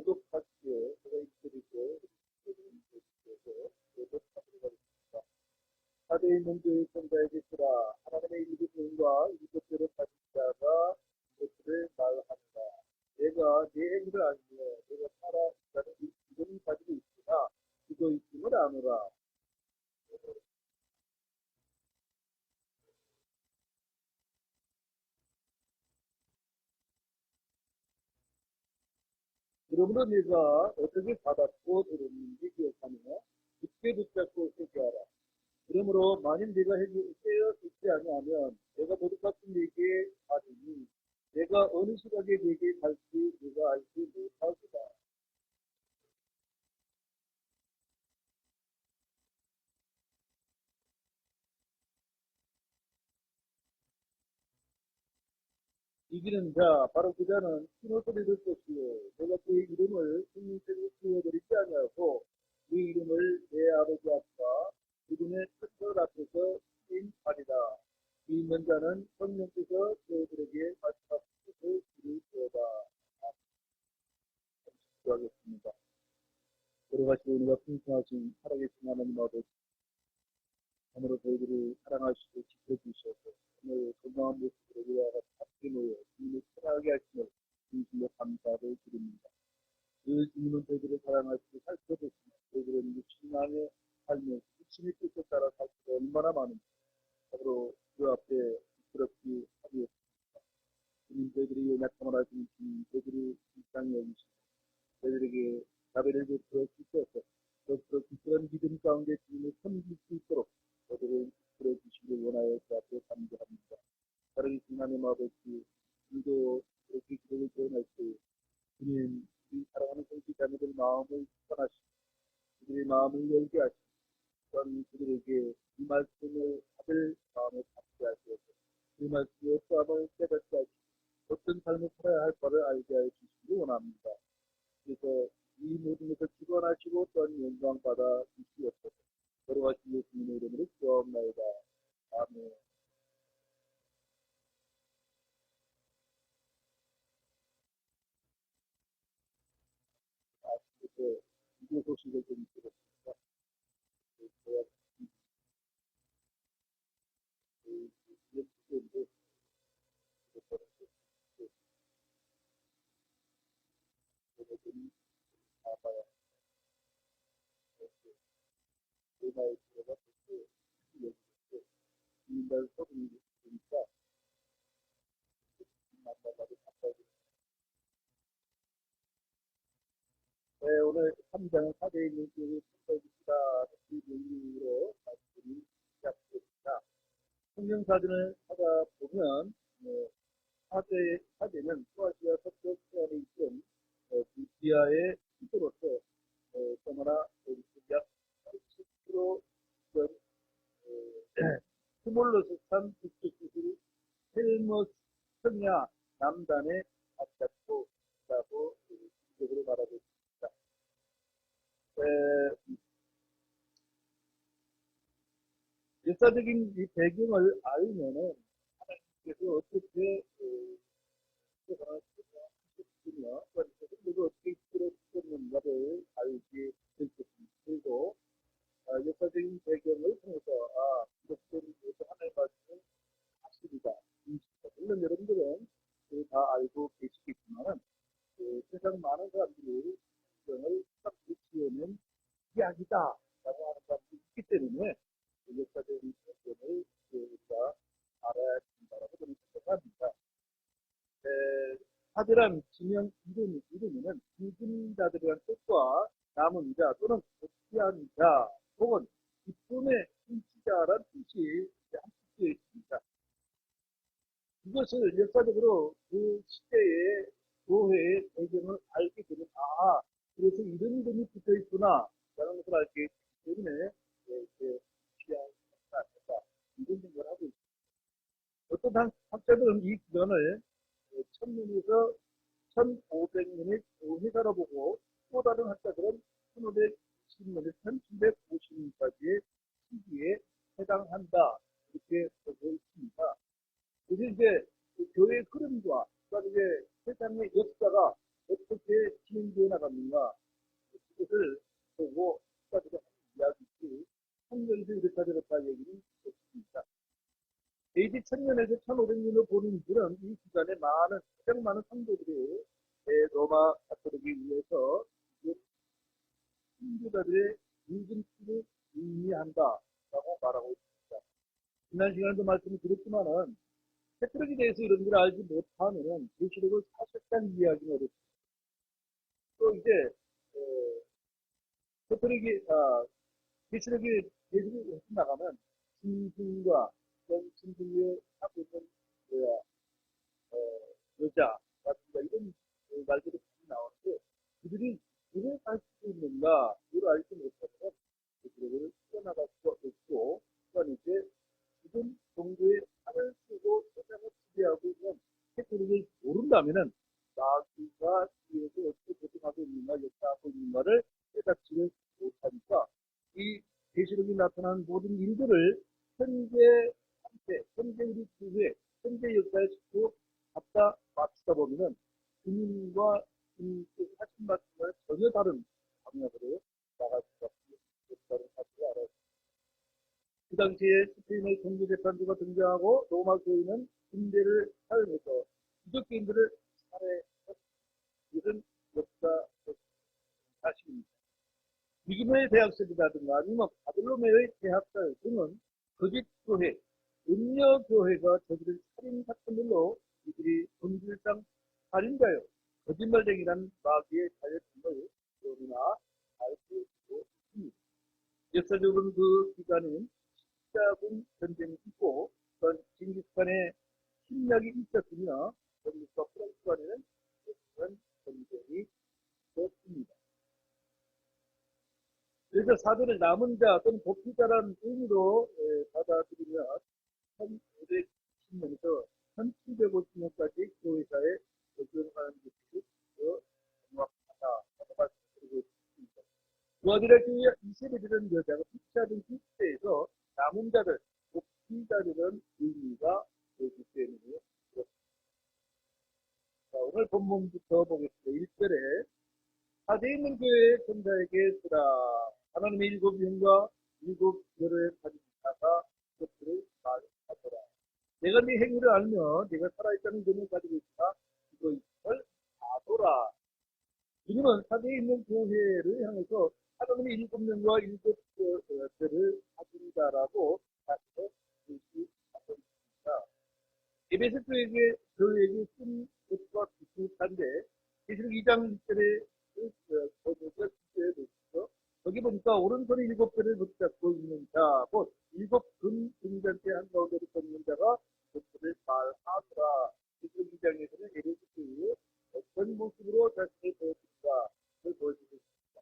교독학교에 제가 읽드리고 그래서 교독학교가 있습니다. 사대 있는 교육자에게 쓰라 하나님의 일부분과 이것들을 가진 자가 이것들을 말하노라. 내가 내 행위를 알며 내가 살아 있다는 이름을 가지고 있으나 이거 있음을 아노라. 그러므로 네가 어떻게 받았고 들었는지 기억하며 굳게 붙잡고 회개하라. 그러므로 만일 네가 깨어 있지 아니하면 내가 도둑같은 네게 하리니 내가 어느 시각에 네게 갈지 네가 알지 못하리라. 이기는 자 바로 그 자는 큰 옷을 입을 것이요 내가 그의 이름을 생명책에 쓰여드리지 아니하고 그 이름을 내 아버지 앞과 그분의 천사 앞에서 인하리라. 이 있는 자는 성령께서 저희들에게 마지막 것을 이루시리로다. 기도하겠습니다. 걸어가시고 우리가 풍성하신 살아계신 하나님 아버지, 오늘로 저희들을 사랑하시고 지켜주셔서 오늘 건강한 모습으로 우리와 같이 함께 모여 주님을 사랑하게 하시며 진심으로 감사를 드립니다. 그 주님은 저희들을 사랑하시고 살펴보시며 저희들은 신앙의 삶에 주님의 뜻에 따라 살 수 얼마나 많은지 앞으로 그 앞에 부끄럽게 하리옵소서. 주님 저희들이 연약함을 하시는 주님 저희들이 불쌍히 여기시고 저희들에게 자비를 베풀어 주셔서 더욱더 깊은 믿음 가운데 주님을 섬길 수 있도록 저들을 이끌어 주시길 원하여 그 앞에 감사합니다. 살아계신 하나님 아버지, 우리도 이렇게 기도를 드러낼 때 주님, 우리 사랑하는 성지 자녀들 마음을 축원하시고 그들의 마음을 열게 하시고 또한 그들에게 이 말씀을 받을 마음을 갖게 하시고 이 말씀의 어떠함을 깨닫게 하시고 어떤 삶을 살아야 할 바를 알게 하여 주시기 원합니다. 그래서 이 모든 것을 기원하시고 또한 영광 받아 주시옵소서. 걸어가신 예수님의 이름으로 기도합나이다. 아멘. 아침부터 이교 소식을 좀 들었습니다. 제가 예수님인데 여러분이 아마야 내 나이 들어가 그렇게 여기서 이날 서분이 있으니까 만나가지고 가까이 오늘 3장은 사대에 있는 교회 성서입니다. 그 내용으로 말씀이 시작됩니다. 성경사전을 찾아보면 사대는 크로아시아 서쪽 해안에 있던 루시아의 수도로서 너무나 약 80km 스몰로스산 북쪽 기술 헬머스 평야 남단에 가깝고 있다고 기적으로 말하고 있습니다. 역사적인 이 배경을 알면은 하나님께서 어떻게 하셨으며 그리고 어떻게 이끌어주셨는가를 알게 될 것입니다. 그리고 역사적인 배경을 통해서 이렇게 하나님의 말씀을 사실이다. 물론 여러분들은 다 알고 계시겠지만 세상 많은 사람들이 성경을 딱 지어낸 이야기다 라고 하는 사람들이 있기 때문에 역사적인 배경을 우리가 알아야 된다라고 저는 생각합니다. 사대란 지명 이름에는 죽은 자들이란 뜻과 남은 자 또는 복귀한 자 혹은 기쁨의 숨치자란 뜻이 함께 있습니다. 이것을 역사적으로 그 시대의 교회의 배경을 알게 되면 그래서 이런 이름이 붙어 있구나 라는 것을 알게 되기 때문에 이렇게 취향이 아닐까 이런 생각을 하고 있습니다. 어떤 학자들은 이 기간을 1000년에서 1500년의 교회사로 보고 또 다른 학자들은 1520년에서 1750년까지의 시기에 해당한다 이렇게 보고 있습니다. 그래서 이제 그 교회의 흐름과 그다음에 세상의 역사가 어떻게 진행되는지 준비해 나갔는가, 그것을 보고 국가들이 하는 이야기지, 한국에서 이렇다 저렇다 얘기는 없습니다. AD 1000년에서 1500년을 보는 이들은 이 기간에 가장 많은 성도들이 로마 가톨릭에 의해서 신교자들의 임금치를 의미한다라고 말하고 있습니다. 지난 시간에도 말씀을 드렸지만은 캐톨릭에 대해서 이런 걸 알지 못하면은 계시록을 사실상 이해하기는 어렵습니다. 또 이제 캐톨릭이 계시록이 나가면 짐승과 짐승 위에 타고 있는 여자 같은 이런 말들이 많이 나오는데 그들이 물을 알 수 있는가, 물을 알지 못하면 그들을 뛰어나갈 수가 없고, 또한 이제 지금 정도의 칼을 쓰고 세상을 지배하고 있는 캐톨릭을 모른다면은 마귀가 뒤에서 어떻게 고통하고 있는가, 역사하고 있는가를 깨닫지를 못하니까 이 계시록이 나타난 모든 일들을 현재 우리 교회, 현재 역사에 쭉 갖다 맞추다 보면은 주님과 하신 말씀과 전혀 다른 방향으로 나갈 수가 없다는 사실을 알아야 합니다. 그 당시에 스페인의 종교재판부가 등장하고 로마 교회는 군대를 사용해서 기독교인들을 살해했던 이런 역사 사실입니다. 미국의 대학생이라든가 아니면 바빌로메의 대학살 등은 거짓 교회, 음녀 교회가 저지른 살인 사건들로 이들이 본질상 살인자요, 거짓말쟁이라는 마귀의 자녀임을 너무나 알 수 있습니다. 역사적으로는 그 기간은 십자군 전쟁이 있고, 징기스칸의 침략이 있었으며, 영국과 프랑스 간에는 그런 전쟁이 있었습니다. 그래서 사도를 남은 자 또는 복귀자라는 의미로 받아들이면 1510년에서 1750년까지 교회사에 적용하는 것이 더 정확하다고 말씀드리고 있습니다. 두아디라 교회 이세벨이라는 여자가 피치하던 시대에서 남은 자들, 복귀자들은 의미가 되기 때문에 그렇습니다. 자, 오늘 본문부터 보겠습니다. 1절에 사대에 있는 교회의 천사에게 쓰라. 하나님의 일곱 영과 일곱 별을 가진 자가 그것들을 말하더라. 내가 네 행위를 알며 네가 살아있다는 점을 가지고 있으나 이걸 아노라. 주님은 사대에 있는 교회를 향해서 하나님의 일곱 영과 일곱 별을 가진 자라고 자신을 표시하고 있습니다. 에베소 교회에게 쓴 것과 비슷한데 계시록 2장 1절에 여기 보니까 오른손에 일곱 별을 붙잡고 있는 자, 곧 일곱 금 등잔대 한가운데로 걷는 자가 그것을 말하더라. 지금 2장에서는 에베소 교회에 어떤 모습으로 자신을 보여준다, 그걸 보여주고 있습니다.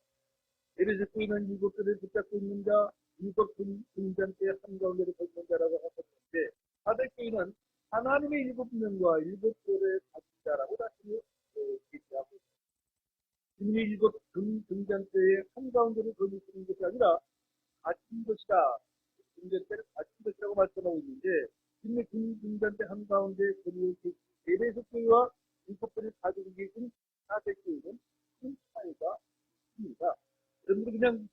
에베소 교회는 일곱 별을 붙잡고 있는 자, 일곱 금 등잔대 한가운데로 걷는 자라고 하셨는데, 사대교회는 하나님의 일곱 명과 일곱 별을 가진 자라고 자신을 얘기하고 있습니다. 주님의 일곱 금 등잔대의 한가운데를 거두시는 것이 아니라 가진 것이다. 등잔대를 가진 것이라고 말씀하고 있는데, 주님의 금 등잔대 한가운데에 거두고 계신 에베소 교회와 일곱 별을 가지고 계신 사대교회는 큰 차이가 있습니다. 여러분들이 그냥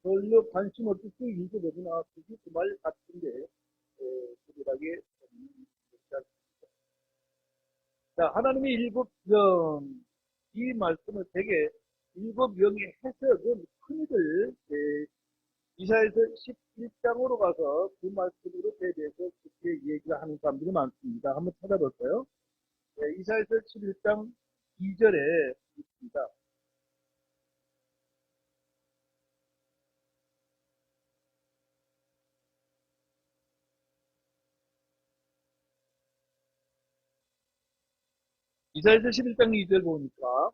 별로 관심 없이 쭉 읽어보면 그게 그 말 같은데 그들에게 자, 하나님의 일곱 영, 이 말씀을 되게 일곱 명의 해석은 흔히들 이사야서 11장으로 가서 그 말씀으로 대비해서 그렇게 얘기를 하는 사람들이 많습니다. 한번 찾아볼까요? 이사야서 11장 2절에 있습니다. 이사야서 11장 2절 보니까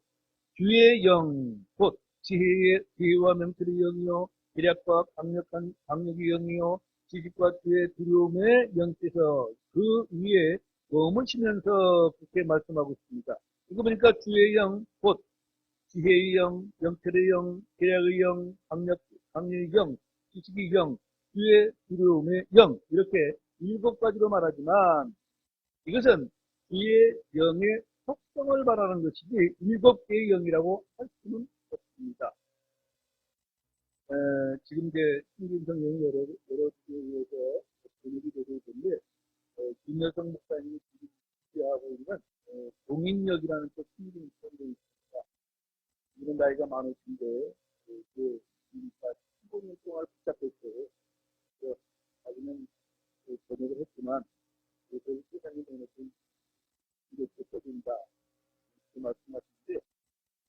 주의 영, 곧 지혜와 명철의 영이요 계략과 강력의 영이요 지식과 주의 두려움의 영께서 그 위에 머무시면서 그렇게 말씀하고 있습니다. 이거 보니까 주의 영, 곧 지혜의 영, 명철의 영, 계략의 영, 강력의 영, 지식의 영, 주의 두려움의 영, 이렇게 일곱 가지로 말하지만 이것은 주의 영의 속성을 말하는 것이지 일곱 개의 영이라고 할 수 지금 이제 신긴 성경이 여러 교회에서 번역이 되고 있는데, 김여성 목사님이 지금 지지하고 있는 동인역이라는 또 신긴 성경이 있습니다. 이런 나이가 많으신데, 지금까지 15년 동안 붙잡혔어요. 그래서 자기는 번역을 했지만, 그래서 세상에 대해서 이렇게 써진다. 그 말씀하시는데,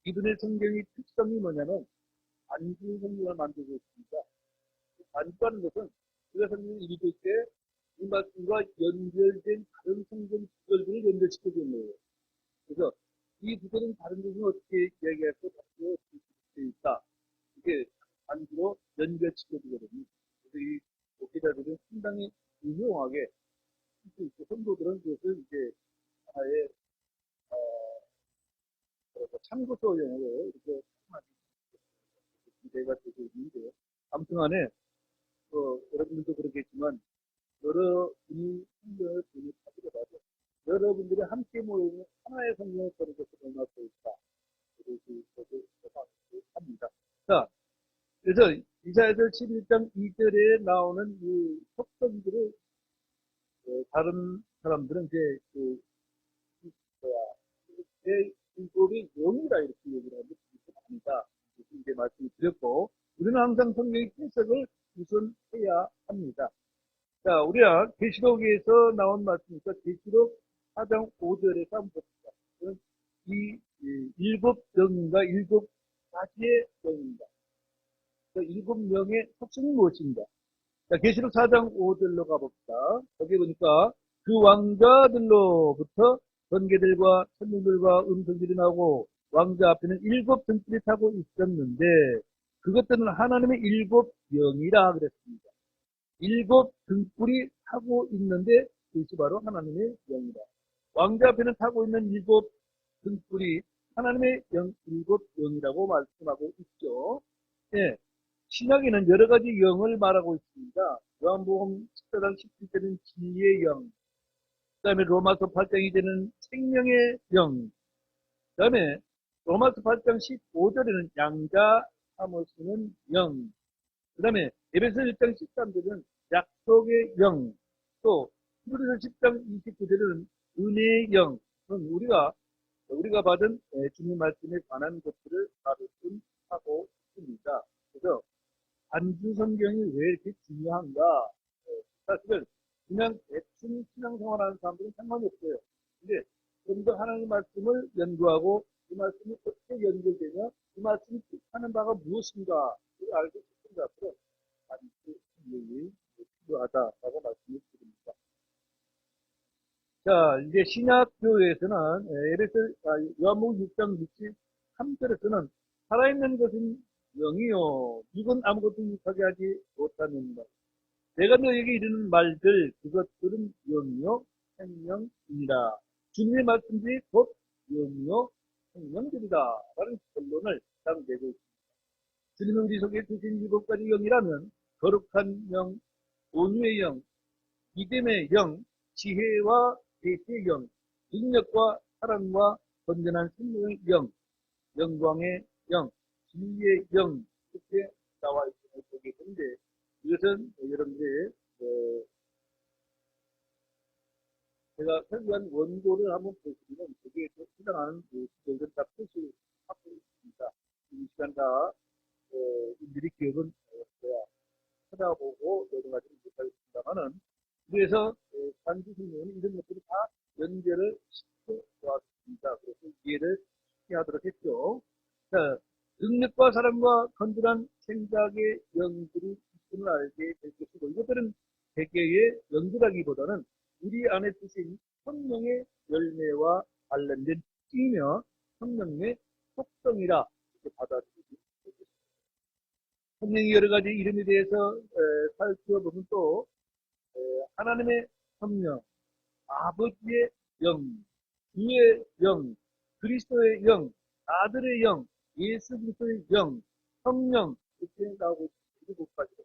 이분의 성경의 특성이 뭐냐면, 안주 성경을 만들고 있습니다. 안주하는 것은 우리가 성경을 읽을 때 이 말씀과 연결된 다른 성경 구절들을 연결시켜주는 거예요. 그래서 이 구절은 다른 것은 어떻게 이야기하고 다르게 어떻게 되어 있다. 이게 안주로 연결시켜주거든요. 그래서 이 목회자들은 상당히 유용하게 할 수 있고, 성도들은 그것을 이제 하나의 참고서용으로 이렇게 기대가 되고 있는데, 아무튼 간에 여러분들도 그렇겠지만 여러 분이 성경을 번역하더라도 여러분들이 함께 모이는 하나의 성경을 거는 것을 얼마나 좋을까, 그렇게 합니다. 자, 그래서 이사야서 11장 2절에 나오는 이 속성들을 다른 사람들은 이제 제 일곱의 영이라 이렇게 얘기를 하는데 그것은 아니다. 이제 말씀을 드렸고, 우리는 항상 성경의 해석을 우선 해야 합니다. 자, 우리가 계시록에서 나온 말씀이니까 계시록 4장 5절에서 한번 봅시다. 이 일곱 영인가 일곱 가지의 영인가, 그 일곱 명의 특성이 무엇인가. 자, 계시록 4장 5절로 가봅시다. 거기 보니까 그 왕자들로부터 번개들과 천둥들과 음성들이 나오고 왕자 앞에는 일곱 등불이 타고 있었는데 그것들은 하나님의 일곱 영이라 그랬습니다. 일곱 등불이 타고 있는데 그것이 바로 하나님의 영이다. 왕자 앞에는 타고 있는 일곱 등불이 하나님의 일곱 영이라고 말씀하고 있죠. 예, 신약에는 여러 가지 영을 말하고 있습니다. 요한복음 14장 17절은 진리의 영, 그 다음에 로마서 8장 2절은 생명의 영, 그 다음에 로마서 8장 15절에는 양자 사모시는 영, 그 다음에 에베소 1장 13절은 약속의 영, 또 히브리서 10장 29절은 은혜의 영. 우리가 받은 주님 말씀에 관한 것들을 말씀하고 있습니다. 그래서 안주 성경이 왜 이렇게 중요한가? 사실은 그냥 대충 신앙생활하는 사람들은 상관이 없어요. 근데 좀 더 하나님의 말씀을 연구하고 그 말씀이 어떻게 연결되며 그 말씀이 뜻하는 바가 무엇인가 를 알고 싶은 자들은 안주 성경이 필요하다라고 말씀을 드립니다. 자, 이제 신약교회에서는 요한복음 6장 63절에서는 살아있는 것은 영이요 이건 아무것도 육하게 하지 못하는다. 내가 너에게 이르는 말들 그것들은 영이요 생명이니라. 주님의 말씀들이 곧 영이요 생명들이다 라는 결론을 딱 내고 있습니다. 주님은 우리 속에 주신 일곱 가지 영이라면 거룩한 영, 온유의 영, 믿음의 영, 지혜와 계시의 영, 능력과 사랑과 건전한 생명의 영, 영광의 영, 진리의 영, 이렇게 나와 있음을 보게 되는데, 이것은 여러분들의 제가 설교한 원고를 한번 보시면 거기에 해당하는 구절들 다 표시하고 있습니다. 이 시간 다 일일이 기억은 찾아보고 여러 가지를 못하겠습니다만은, 그래서 단지 성경은 이런 것들이 다 연결을 시켜 놓았습니다. 그래서 이해를 쉽게 하도록 했죠. 자, 능력과 사랑과 건전한 생각의 영들이 있음을 알게 될 것이고, 이것들은 대개의 영들하기보다는 우리 안에 드신 성령의 열매와 관련된 뜻이며 성령의 속성이라 이렇게 받아들이기 되겠습니다. 성령의 여러 가지 이름에 대해서 살펴보면 또 하나님의 성령, 아버지의 영, 주의 영, 그리스도의 영, 아들의 영, 예수 그리스도의 영, 성령 이렇게 나오고 있습니다. 일곱 가지로.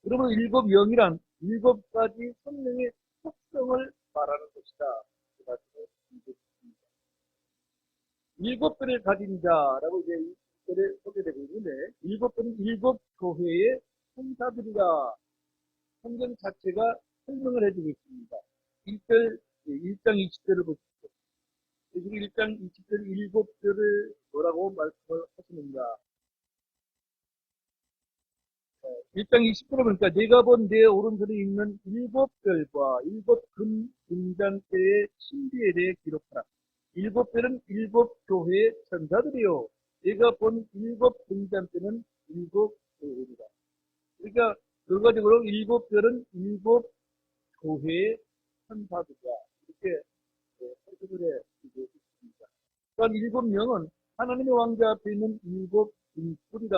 그러면 일곱 영이란 일곱 가지 성령의 속성을 말하는 것이다. 그 말씀을 드리겠습니다. 일곱 배를 가진 자라고 이제 10절에 소개되고 있는데, 일곱은 일곱 교회의 천사들이라 성경 자체가 설명을 해주고 있습니다. 1장 20절을 보십시오. 1장 20절 일곱 절을 뭐라고 말씀을 하시는가? 1장 20절을 보니까 내가 본 내 오른손에 있는 일곱 별과 일곱 금 등잔대의 신비에 대해 기록하라. 일곱 별은 일곱 교회의 천사들이요. 내가 본 일곱 등잔대는 일곱 교회입니다. 그러니까 결과적으로 일곱 별은 일곱 교회의 천사들이다. 이렇게 해석을 해주고 있습니다. 또한 일곱 명은 하나님의 왕자 앞에 있는 일곱 등불이다.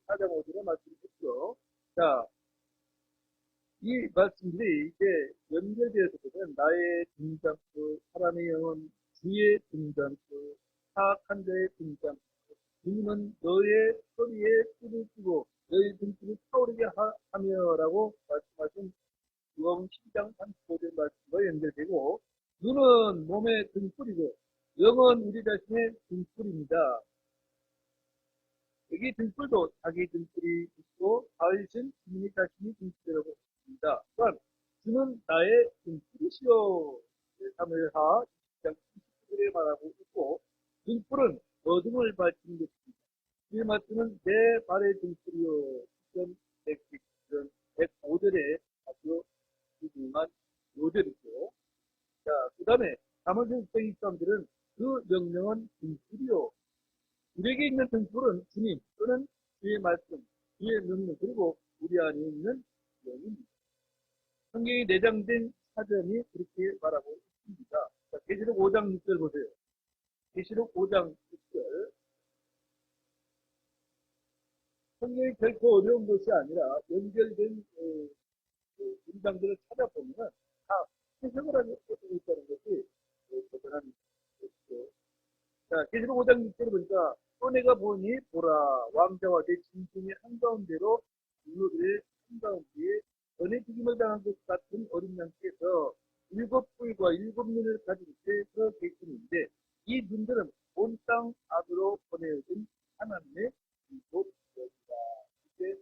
4장 5절에 말씀드렸죠. 자, 이 말씀들이 이제 연결되어서 보면 나의 등잔불, 사람의 영혼, 주의 등잔불, 사악한 자의 등잔불, 주님은 너의 소리에 뿔을 끄고 너의 등불을 타오르게 하며라고 말씀하신 요한 10장 35절 말씀과 연결되고, 눈은 몸의 등불이고 영은 우리 자신의 등불입니다. 여기 등불도 자기 등불이 있고 자신 주님이 자신이 등불이라고 했습니다. 또한 주는 나의 등불이시오. 사무엘하 20장 20절에 말하고 있고, 등불은 어둠을 밝히는 것입니다. 이 말씀은 내 발의 등불이요. 105절에 아주 유명한 요절이죠. 자, 그 다음에 사무엘서 23절은 그 명령은 등불이요. 우리에게 있는 등불은 주님 또는 주의 말씀, 주의 명령, 그리고 우리 안에 있는 영입니다. 성경에 내장된 사전이 그렇게 말하고 있습니다. 자, 계시록 5장 6절 보세요. 계시록 5장 6절. 성경이 결코 어려운 것이 아니라 연결된 문장들을 찾아보면 다 해석을 하고 있다는 것이 대단한 것이죠. 자, 계시록 5장 6절을 보니까 또 내가 보니 보라 왕자와 내 짐승의 한가운데로 인물들의 한가운데에 전에 죽임을 당한 것 같은 어린 양께서 일곱 뿔과 일곱 눈을 가진 채서 계시는데, 이 눈들은 온 땅 안으로 보내어진 하나님의 일곱 영이다. 이렇게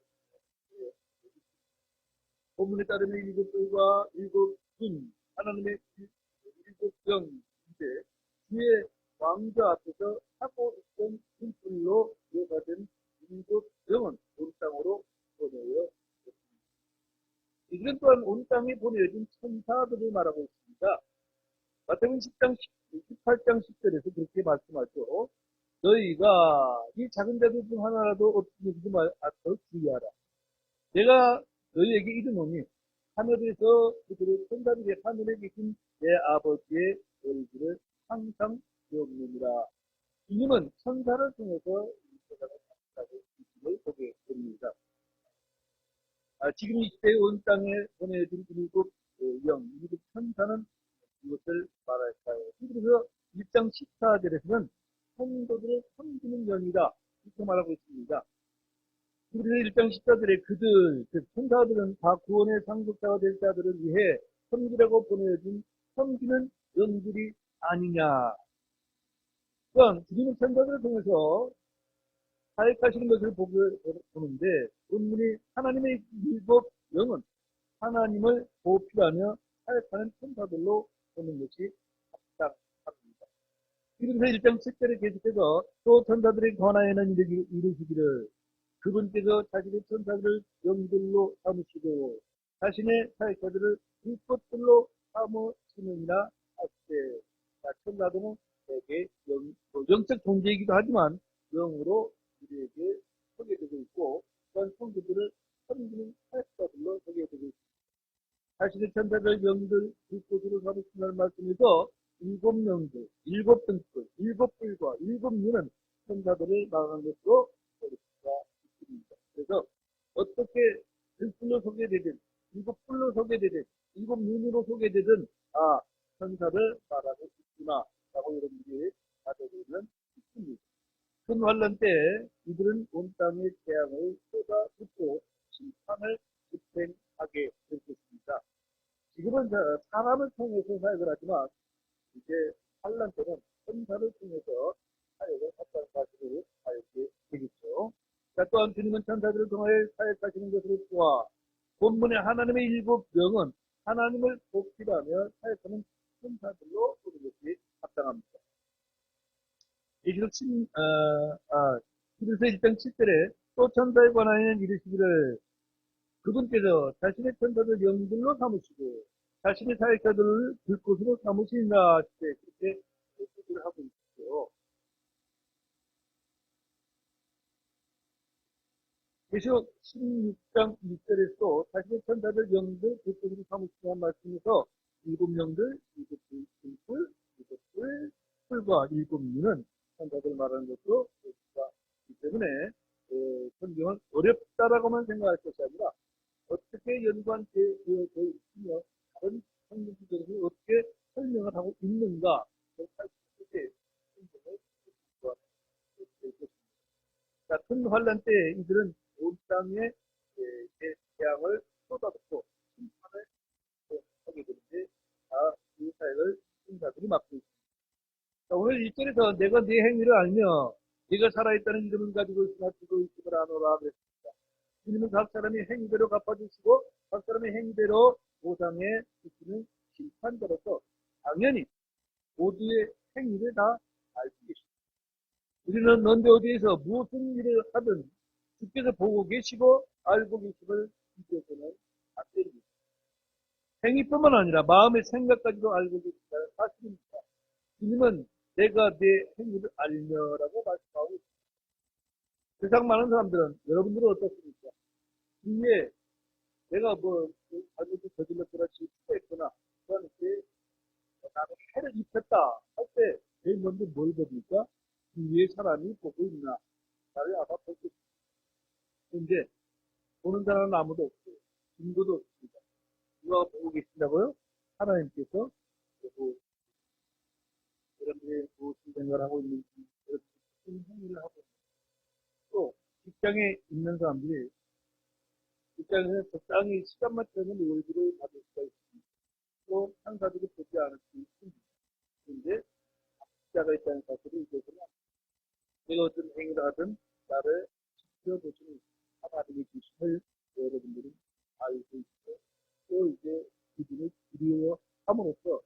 본문에 따르면 일곱 뿔과 일곱 눈, 하나님의 일곱 영인데, 주의 왕자 앞에서 하고 있던 등불로 이어가된 일곱 영은 온 땅으로 보내어졌습니다. 이들은 또한 온 땅에 보내어진 천사들을 말하고 있습니다. 마태복음 10장 18장 10절에서 그렇게 말씀하죠. 너희가 이 작은 자들 중 하나라도 없으지 않도록 주의하라. 내가 너희에게 이르노니 하늘에서 그들의 천사들이 하늘에 계신 내 아버지의 얼굴을 항상 기억느니라. 주님은 천사를 통해서 이 세상을 살아가고 있음을 보게 됩니다. 지금 이 시대에 온 땅에 보내진 일곱 영, 일곱 천사는 이것을 말할까요? 그래서 1장 14절에서는 성도들을 섬기는 영이다 이렇게 말하고 있습니다. 그래서 1장 14절에 그들, 즉 천사들은 다 구원의 상속자가 될 자들을 위해 섬기라고 보내진 섬기는 영들이 아니냐. 또한 주님은 천사들을 통해서 사역하시는 것을 보는데, 본문이 하나님의 일곱 영은 하나님을 보필하며 사역하는 천사들로 보는 것이 합당합니다. 그래서 1장 7절에 계속해서 또 천사들의 권하에는 이르시기를 그분께서 자신의 천사들을 영들로 삼으시고 자신의 사역자들을 불꽃들로 삼으시느니라 하시되, 천사들은 되게 영적 존재이기도 하지만 영으로 우리에게 소개되고 있고, 또한 성도들을 섬기는 사역자들로 소개되고 있습니다. 자신의 천사들 영들 불꽃으로 삼으신다는 말씀에서 일곱 명들, 일곱 등불, 일곱 불과 일곱 눈은 천사들을 말하는 것으로 볼 수가 있습니다. 그래서 어떻게 등불로 소개되든, 일곱 불로 소개되든, 일곱 눈으로 소개되든 천사를 말하고 있구나 라고 여러분들이 가져보면 있습니다. 큰 환란 때 이들은 온 땅의 재앙을 쏟아붓고 심판을 집행하게 될 것입니다. 지금은 사람을 통해서 사역을 하지만 이제 환란 때는 천사를 통해서 사역을 한다는 사실을 알게 되겠습니다. 또한 주님은 천사들을 통하여 사역하시는 것으로 보아 본문의 하나님의 일곱 명은 하나님을 복귀하며 사역하는 천사들로 보는 것이 합당합니다. 예시록 11서 1장 7절에 또 천사에 관하여는 이르시기를 그분께서 자신의 천사들 영들로 삼으시고 자신의 사역자들을 들곳으로 삼으시니라 그렇게 얘기를 하고 있죠. 계시록 16장 6절에서 자신의 천사들 영들 들곳으로 삼으시는 말씀에서 일곱 영들, 일곱 불, 일곱 풀과 일곱 유는 천사들 말하는 것도 있기 때문에 성경은 어렵다라고만 생각할 것이 아니라 어떻게 연관되어 있으며 다른 성경들에서 어떻게 설명을 하고 있는가 살펴볼 성경을 자, 큰 환란 때 이들은 온 땅에 재앙을 쏟아붓고 심판을 하게 되는데 이 사역을 신사들이 맡고 있습니다. 자, 오늘 1절에서 내가 네 행위를 알며 네가 살아있다는 이름을 가지고 있으나 죽어 있음을 아노라 그랬습니다. 주님은 각 사람이 행위대로 갚아주시고 각 사람의 행위대로 보상해 주시는 심판자로서 당연히 모두의 행위를 다 알고 계십니다. 우리는 언제 어디에서 무슨 일을 하든 주께서 보고 계시고 알고 계심을 잊어서는 안 됩니다. 행위뿐만 아니라 마음의 생각까지도 알고 계신다는 사실입니다. 주님은 내가 내 행위를 알며라고 말씀하고 있습니다. 세상 많은 사람들은 여러분들은 어떻습니까? 주위에 내가 잘못을 저질렀거나 실수했거나 그러니까 나는 해를 입혔다 할 때 제일 먼저 뭘 봅니까? 주위에 사람이 보고 있나 나를 아마 보고 있습니다. 근데 보는 사람은 아무도 없고 증거도 없습니다. 누가 보고 계신다고요? 하나님께서 보고 여러분들이 무슨 생각을 하고 있는지 무슨 행위를 하고 있는지 또 직장에 있는 사람들이 직장에서 적당히 시간만 되면 월급을 받을 수가 있습니다. 또 상사들이 보지 않을 수 있습니다. 그런데 자가 있다는 사실을 잊어서는 내가 어떤 행위를 하든 나를 지켜보시는 하나님의 주심을 여러분들은 알고 있고 또 이제 그분을 두려워함으로써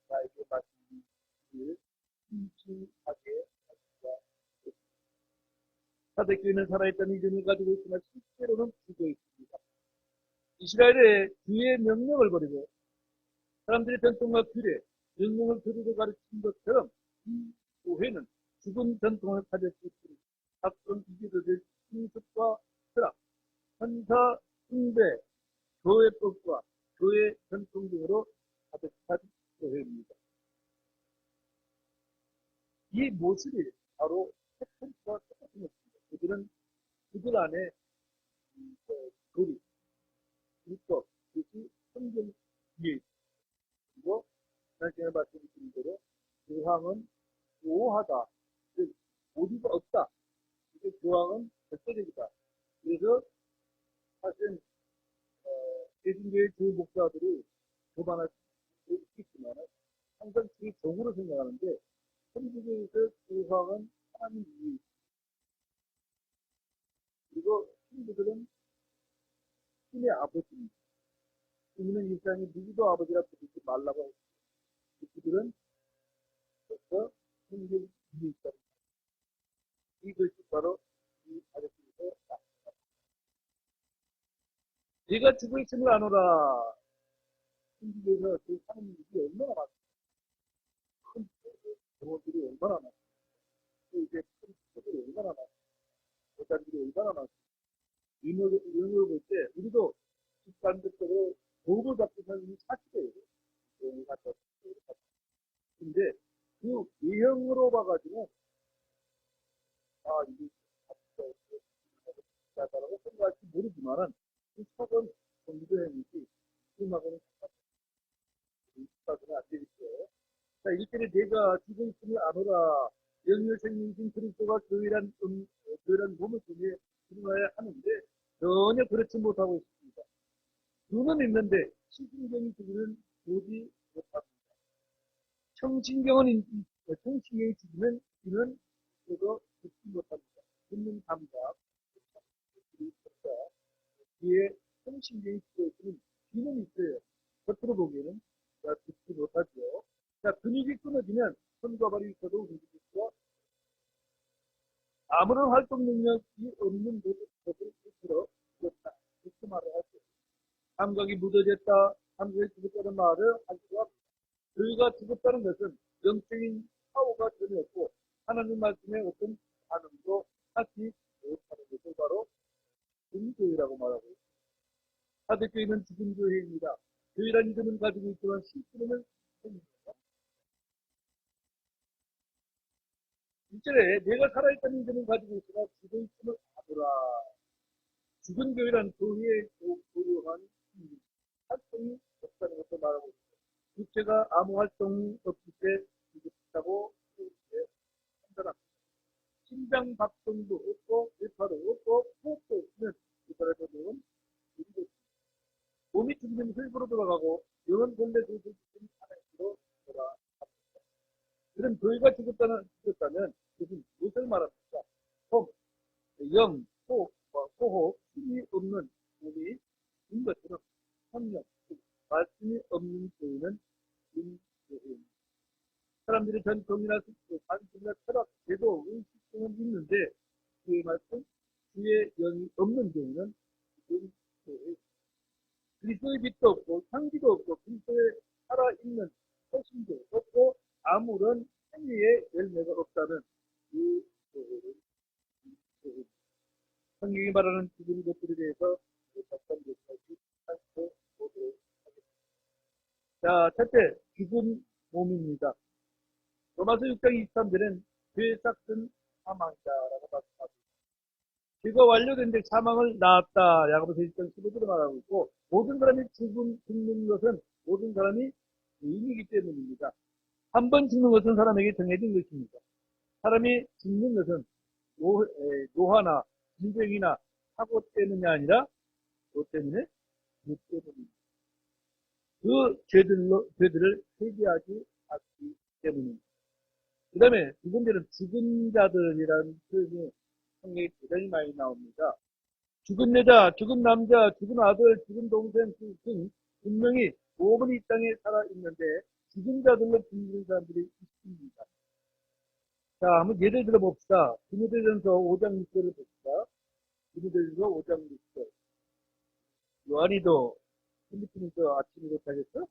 나에게 말씀을 신실하게 할 수가 있습니다. 사대교회는 살아있다는 이름을 가지고 있지만 실제로는 죽어 있습니다. 이스라엘의 주의 명령을 버리고 사람들의 전통과 규례, 명령을 그대로 가르친 것처럼 이 교회는 죽은 전통을 가질 수 있도록 각종 이기도될 신습과 철학, 헌사, 숭배, 교회법과 교회 전통 등으로 가득한 교회입니다. 이 모습이 바로 캐톨릭과 똑같은 것입니다. 그들은 그들 안에 교리, 율법, 그것이 성경 위에 있습니다. 그리고 지난 시간에 말씀드린 대로 교황은 모호하다, 즉 오류가 없다. 이게 교황은 절대적이다. 그래서 사실 개신교의 주 목사들이 교만할 수 있겠지만 항상 그 종으로 생각하는데 천주교에서 교황은 하나님 위에 있습니다. 그리고 신부들은 신의 아버지입니다. 주님은 일상에 누구도 아버지라 부르지 말라고 했습니다. 그들은 벌써 성경 위에 있다. 이것이 바로 이 아저씨에서 네가 죽어 있음을 아노라. 신주교에서 그 사는 일이 얼마나 많습니까? 큰 병원들이 얼마나 많습니까? 또 이제 큰 school들이 얼마나 많습니까? 교단들이 얼마나 많습니까? 이런 걸 볼 때 우리도 직관적으로 도움을 받고 사는 사실이에요. 도움을 받고 근데 그 외형으로 봐가지고 이게 자다라고 생각할지 모르지만은 이 속은 정도행위지 음악은 생각은 안 되겠죠. 자, 일절에 내가 죽어 있음을 아노라. 영유 생명이신 그리스도가 교회란 몸을 통해 일어나야 하는데 전혀 그렇지 못하고 있습니다. 눈은 있는데 신신경이 죽이는 보지 못합니다. 청신경이 죽이는 이는 그도 듣지 못합니다. 듣는 감각, 뒤에 통신경이 들어있으면 귀는 있어요. 겉으로 보기에는 듣지 못하죠. 자, 근육이 끊어지면 손과 발이 있어도 움직일 수가 아무런 활동 능력이 없는 것을 스스로 죽었다. 이렇게 말을 하죠. 감각이 무뎌졌다, 감각이 죽었다는 말을 할 수가 없다. 저희가 죽었다는 것은 영적인 사고가 전혀 없고 하나님 말씀에 어떤 반응도 하지 못하는 것을 바로 죽은 교회라고 말하고 있습니다. 사대교회는 죽은 교회입니다. 교회란 이름은 가지고 있지만 실제로는 생깁니다. 1절에 내가 살아있다는 이름을 가지고 있으나 죽어 있음을 아노라. 죽은 교회란 교회의 고요한 활동이 없다는 것을 말하고 있습니다. 육체가 아무 활동이 없을 때 죽었다고 판단합니다. 심장 박동도 없고 뇌파도 없고 호흡도 없으면 그 사람의 몸은 죽은 몸이 죽으면 흙으로 돌아가고 영은 본래 죽은 하나님으로 돌아갑니다. 그럼 교회가 죽었다면 그것은 무엇을 말합니까? 속, 영, 호흡, 힘이 없는 몸이 죽은 것처럼 성령, 말씀이 없는 교회는 죽은 교회입니다. 사람들이 전통이나 관습이나 철학, 제도, 의식 등은 있는데 그의 말씀, 주의 영이 없는 교회는 죽은 교회입니다. 그리스도의 빛도 없고 향기도 없고 그리스도에 살아있는 소신도 없고 아무런 생리의 열매가 없다는 이 교회를 성경이 말하는 죽은 것들에 대해서 답변까지 살펴보도록 하겠습니다. 자, 첫째, 죽은 몸입니다. 로마서 6장 23절은 죄의 싹은 사망이다라고 말씀합니다. 죄가 완료된 데 사망을 낳았다. 야고보서 1장 15절에 말하고 있고 모든 사람이 죽는 것은 모든 사람이 죄인이기 때문입니다. 한 번 죽는 것은 사람에게 정해진 것입니다. 사람이 죽는 것은 노화나 질병이나 사고 때문이 아니라 그 때문에 죄 때문입니다. 그 죄들을 회개하지 않기 때문입니다. 그 다음에 두 번째는 죽은 자들이라는 표현이 성경에 굉장히 많이 나옵니다. 죽은 여자, 죽은 남자, 죽은 아들, 죽은 동생 등 분명히 모든 이 땅에 살아있는데 죽은 자들로 불리는 사람들이 있습니다. 자, 한번 예를 들어 봅시다. 디모데전서 5장 6절을 봅시다. 디모데전서 5장 6절. 요한이도 필리핀에서 아침에 도착했어?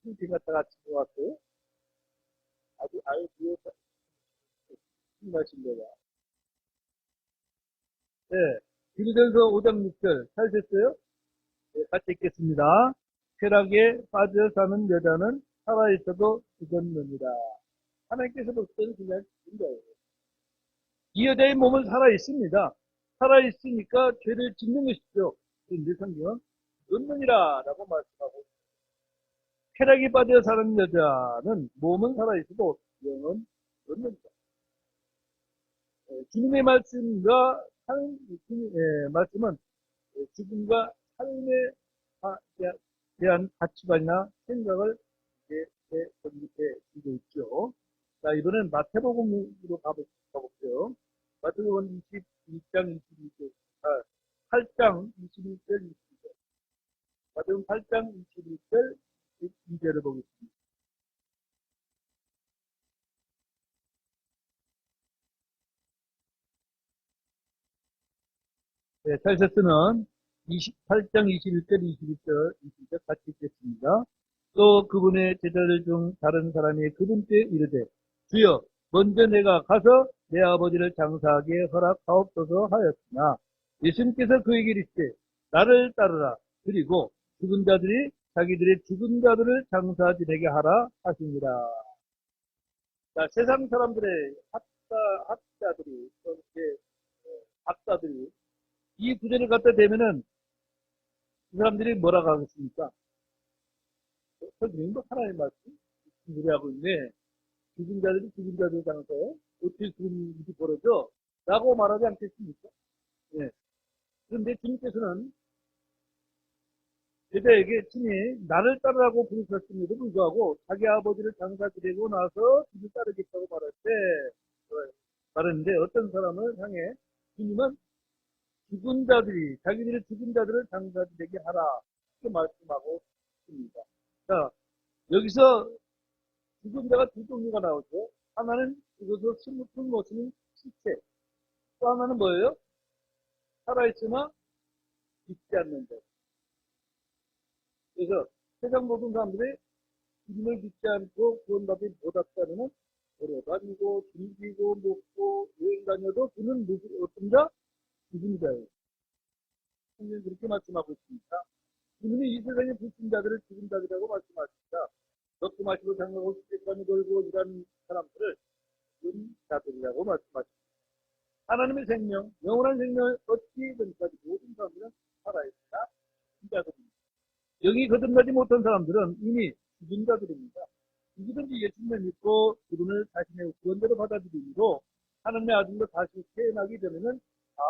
필리핀 갔다가 아침에 왔어요? 아예 뒤에서 신나신 거야. 네. 디모데전서 5장 6절. 찾으셨어요? 네, 같이 읽겠습니다. 쾌락에 빠져 사는 여자는 살아있어도 죽었느니라. 하나님께서 볼 때는 그냥 죽은 거예요. 이 여자의 몸은 살아있습니다. 살아있으니까 죄를 짓는 것이죠. 그런데 성경은 죽었느니라 라고 말씀하고 있습니다. 쾌락에 빠져 사는 여자는 몸은 살아있어도 영은 죽었느니라. 주님의 말씀과 말씀은 죽음과 삶에 대한 가치관이나 생각을 전립해 주고 있죠. 자, 이번엔 마태복음으로 가볼게요. 마태복음 22장 22절, 8장 21절, 22절. 마태복음 8장 21절, 22절을 보겠습니다. 네, 탈세스는 28장 21절, 22절, 22절 같이 읽겠습니다. 또 그분의 제자들 중 다른 사람이 그분께 이르되 주여 먼저 내가 가서 내 아버지를 장사하게 허락하옵소서 하였으나 예수님께서 그에게 이르시되 나를 따르라. 그리고 죽은 자들이 자기들의 죽은 자들을 장사지내게 하라 하시니라. 자, 세상 사람들의 학자들이 또 이렇게 학자들이 이 구절을 갖다 대면은 이 사람들이 뭐라고 하겠습니까? 선생님도 하나의 말씀 노래하고 있네. 죽은 자들이 죽은 자들 장사에 어떻게 그런 일이 벌어져? 라고 말하지 않겠습니까? 예. 그런데 주님께서는 제자에게 친히 나를 따르라고 부르셨음에도 불구하고 자기 아버지를 장사 지내고 나서 주를 따르겠다고 말할 때 말했는데 어떤 사람을 향해 주님은 죽은 자들이 자기들의 죽은 자들을 장사지 되게 하라 이렇게 말씀하고 있습니다. 자, 여기서 죽은 자가 두 종류가 나오죠. 하나는 죽어서 숨은 모습은 시체, 또 하나는 뭐예요? 살아있으나 죽지 않는 자. 그래서 세상 모든 사람들이 주님을 믿지 않고 구원받지 못했다면 돌아다니고 즐기고 먹고 여행 다녀도 그는 어떤 자? 죽은 자예요. 성경은 그렇게 말씀하고 있습니다. 주님이 이 세상의 불신자들을 죽은 자들이라고 말씀하십니다. 먹고 마시고 장가고 시집가니 돌고 이런 사람들을 죽은 자들이라고 말씀하십니다. 하나님의 생명, 영원한 생명을 얻기 전까지 모든 사람들은 살아있다. 죽은 자들입니다. 영이 거듭나지 못한 사람들은 이미 죽은 자들입니다. 누구든지 예수님을 믿고 그분을 자신의 구원자로 받아들이므로 하나님의 아들로 다시 태어나기 전에는 다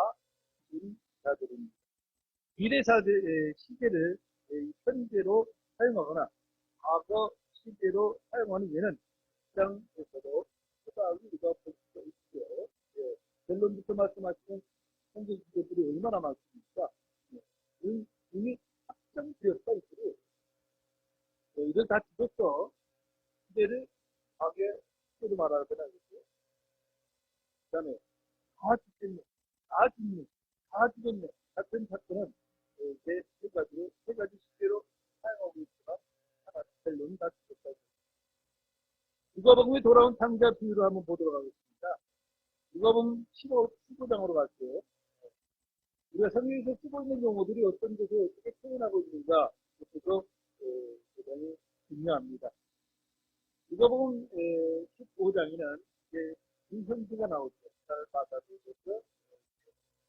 죽은 자들입니다. 미래 시제를 현재로 사용하거나 과거 시제로 사용하는 예는 시장에서도 크다고 우리가 볼 수가 있죠. 예, 결론부터 말씀하시는 현재 시제들이 얼마나 많습니까? 예, 이미 확정되었다 있으니 이걸 다 죽었어. 시제를 과거에 시제로 말하는 건 아니죠. 그 다음에 다 죽겠네, 다 죽네, 다 죽었네 같은 사건은 세 가지 시제로 사용하고 있지만 하나 결론은 다 죽었다. 누가복음에 돌아온 탕자 비유를 한번 보도록 하겠습니다. 누가복음 15장으로 갈게요. 우리가 성경에서 쓰고 있는 용어들이 어떤 곳에 어떻게 표현하고 있는가 그것도 굉장히 중요합니다. 누가복음 15장에는 이제 두 형제가 나오죠. 마다들로서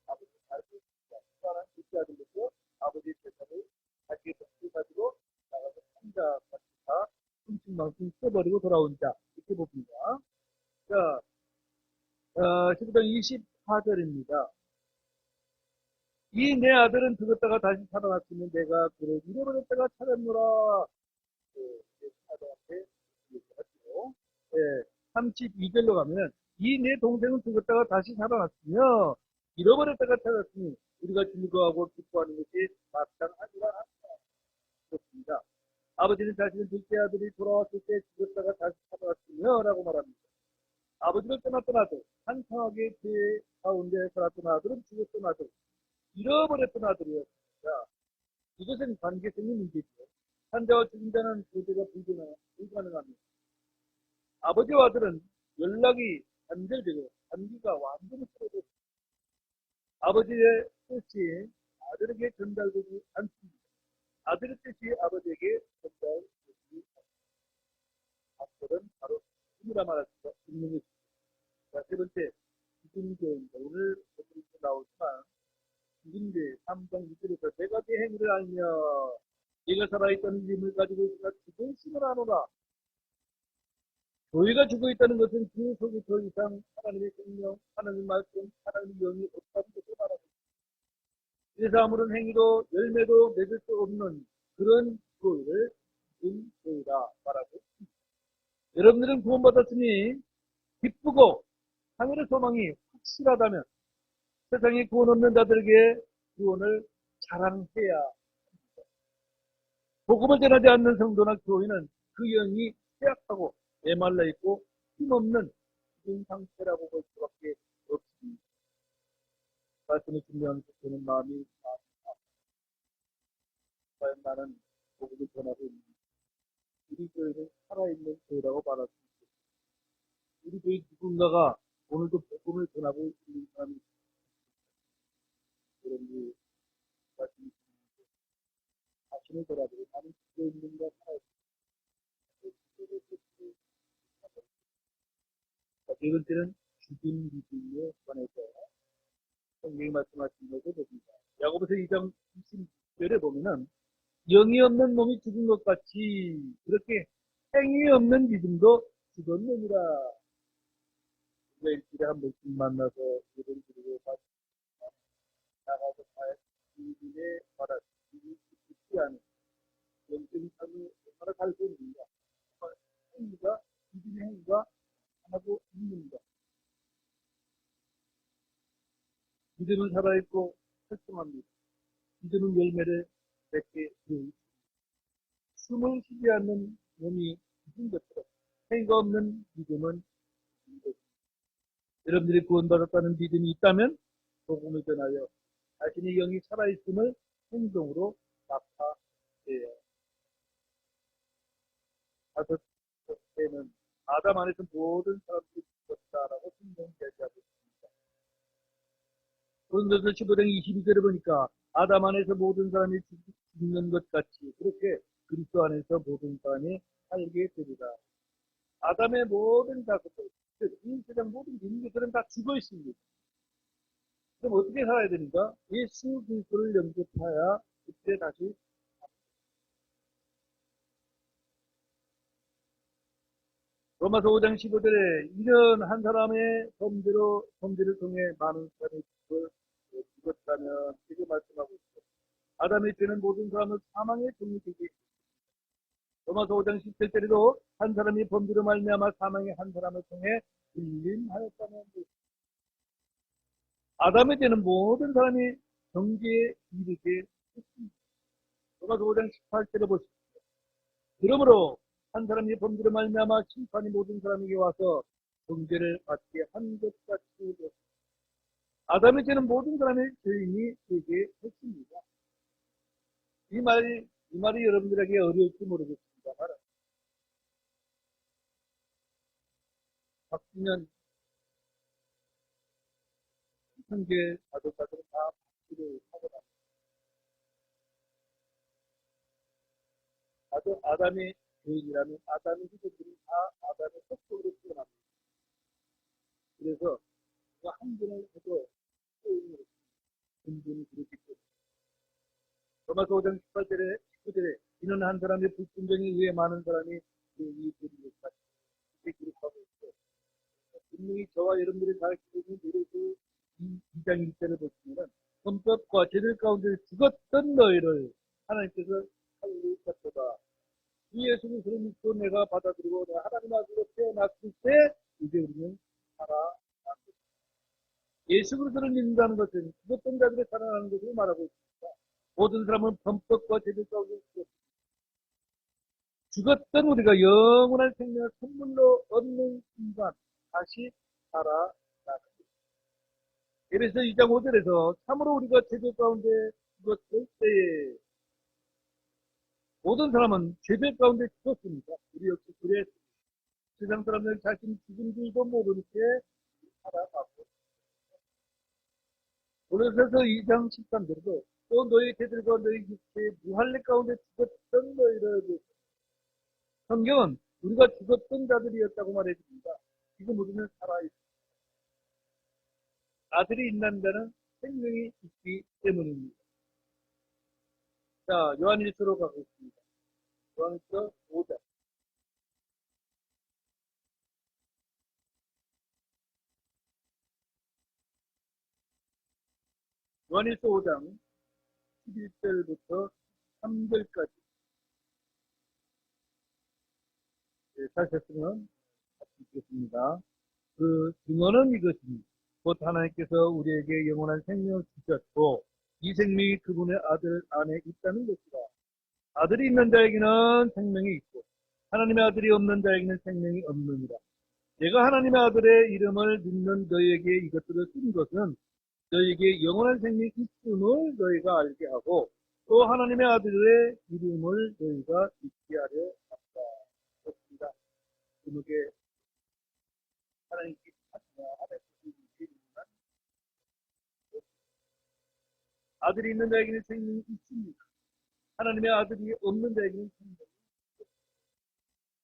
아버지 살고 있습니다. 수많은 둘째 아들로서 아버지의 재산을 자기의 덕을 가지고 나가서 탕자까지 다 훔친만큼 써버리고 돌아온 자 이렇게 봅니다. 자, 15장 24절입니다. 이 내 아들은 죽었다가 다시 살아났으면 내가 그를 잃어버렸다가 찾았노라. 아들한테 얘기하죠. 32절로 가면은 이 내 동생은 죽었다가 다시 살아났으며 잃어버렸다가 찾았으니 우리가 즐거워하고 기뻐하는 것이 마땅하니라. 그렇습니다. 아버지는 자신의 둘째 아들이 돌아왔을 때 죽었다가 다시 살아났으며 라고 말합니다. 아버지를 떠났던 아들, 한창하게 죄 가운데 살았던 아들은 죽었던 아들, 잃어버렸던 아들이었습니다. 이것은 관계성의 문제죠. 환자와 죽은 자는 교제가 불가능합니다. 아버지와 아들은 연락이 단절되고 관계가 완전히 틀어졌습니다. 아버지의 뜻이 아들에게 전달되지 않습니다. 아들의 뜻이 아버지에게 전달되지 않습니다. 아들은 바로 죽음이라 말할 수가 있는 것입니다. 자, 세 번째, 죽은 죄입니다. 오늘 나오지만 죽은 죄 3장 6절에서 내가 네 행위를 알며 네가 살아있다는 믿음을 가지고 있으나 죽은 신을 아노라. 교회가 죽어있다는 것은 그 속에 더 이상 하나님의 생명, 하나님의 말씀, 하나님의 영이 없다는 것을 말합니다. 그래서 아무런 행위도 열매도 맺을 수 없는 그런 교회를 죽은 교회라 말하고 있습니다. 여러분들은 구원받았으니 기쁘고 하늘의 소망이 확실하다면 세상에 구원 없는 자들에게 구원을 자랑해야 합니다. 복음을 전하지 않는 성도나 교회는 그 영이 쇠약하고 메말라 있고 힘없는 죽은 상태라고 볼 수밖에 없습니다. 말씀을 준비하면서 저는 마음이 과연 나는 복음을 전하고 있는가? 우리 교회는 살아있는 교회라고 말할 수 있습니다. 우리 교회 누군가가 오늘도 복음을 전하고 있는 사람이 그런지 말씀이 자신을 돌아보고 나는 죽어 있는가 살아있는가. 네 번째는 죽은 믿음에 관해서 성경이 말씀하신 것을 봅니다. 야고보서 2장 20절에 보면은 영이 없는 몸이 죽은 것 같이 그렇게 행위 없는 믿음도 죽었느니라. 우리가 일주일에 한 번씩 만나서 예배를 드리고 나가서 믿음에 받아 죽지 않은 영적인 삶을 얼마나 살고 있는가. 행위가 믿음의 행위가 하고 있는가. 믿음은 살아있고 활성합니다. 믿음은 열매를 맺게 되어 있습니다. 숨을 쉬지 않는 몸이 있는 것처럼 행위가 없는 믿음은 있는 것입니다. 여러분들이 구원받았다는 믿음이 있다면 복음을 전하여 자신의 영이 살아있음을 행동으로 나타내야 합니다. 다섯 번째는 아담 안에서 모든 사람들이 죽었다라고 성경이 이야기하고 있습니다. 고린도서 15장 22절에 보니까 아담 안에서 모든 사람이 죽는 것 같이 그렇게 그리스도 안에서 모든 사람이 살게 되리라. 아담의 모든 자손들, 이 세상 모든 인류들은 다 죽어 있습니다. 그럼 어떻게 살아야 됩니까? 예수 그리스도를 영접하여 그때 다시 로마서 5장 15절에 이런 한 사람의 범죄를 통해 많은 사람이 죽었다면 이렇게 말씀하고 있습니다. 아담의 죄는 모든 사람을 사망에 종리되게 했습니다. 로마서 5장 17절에도 한 사람이 범죄로 말미암아 사망의 한 사람을 통해 불림하였다는 것입니다. 아담의 죄는 모든 사람이 정죄에 이르게 했습니다. 로마서 5장 18절에 보십시오. 그러므로 한 사람이 범죄로 말미암아 심판이 모든 사람에게 와서 정죄를 받게 한 것 같이 되었습니다. 아담의 죄는 모든 사람의 죄인이 되게 했습니다. 이 말이 여러분들에게 어려울지 모르겠습니다만 박진년 형제 가족들은 다 박수를 하고 나서 아담의 죄인이라면 아담의 후손들이 다 아담의 속속으로 태어납니다. 그래서 한 분을 해도 죄인으로 분분이 그렇기 때문에 로마서 5장 18절에 19절에 이는 한 사람의 불순종에 의해 많은 사람이 죄인이 되는 것까지 이렇게 기록하고 있고 분명히 저와 여러분들이 잘 기록된 내려서 2장 1절을 보시면 헌법과 죄들 가운데 죽었던 너희를 하나님께서 살리셨도다. 이 예수 그리스도를 믿고 내가 받아들이고 내가 하나님 아들로 태어났을 때 이제 우리는 살아났습니다. 예수 그리스도를 믿는다는 것은 죽었던 자들이 살아나는 것을 말하고 있습니다. 모든 사람은 헌법과 죄들 가운데 죽었던 우리가 영원한 생명을 선물로 얻는 순간 다시 살아나는 것입니다. 그래서 2장 5절에서 참으로 우리가 죄들 가운데 죽었을 때에 모든 사람은 죄들 가운데 죽었습니다. 우리 역시 그랬습니다. 세상 사람들은 자신 죽은 줄도 모르는 채 살아가고 고린도서 2장 13절에도 또 너희 죄들과 너희 육체의 무할례 가운데 죽었던 너희를 위해서 성경은 우리가 죽었던 자들이었다고 말해줍니다. 지금 우리는 살아있습니다. 아들이 있는 자는 생명이 있기 때문입니다. 자, 요한일서로 가겠습니다. 요한일서 5장. 요한일서 5장 11절부터 3절까지 사셨으면 같이 읽겠습니다. 그 증언은 이것입니다. 곧 하나님께서 우리에게 영원한 생명을 주셨고 이 생명이 그분의 아들 안에 있다는 것이다. 아들이 있는 자에게는 생명이 있고 하나님의 아들이 없는 자에게는 생명이 없느니라. 내가 하나님의 아들의 이름을 믿는 너희에게 이것들을 쓴 것은 너희에게 영원한 생명이 있음을 너희가 알게 하고 또 하나님의 아들의 이름을 너희가 믿게 하려 합니다. 그렇습니다. 그에게 하나님께 아들이 있는 자에게는 생명이 있습니다. 하나님의 아들이 없는 자에게는 생명이 없습니다.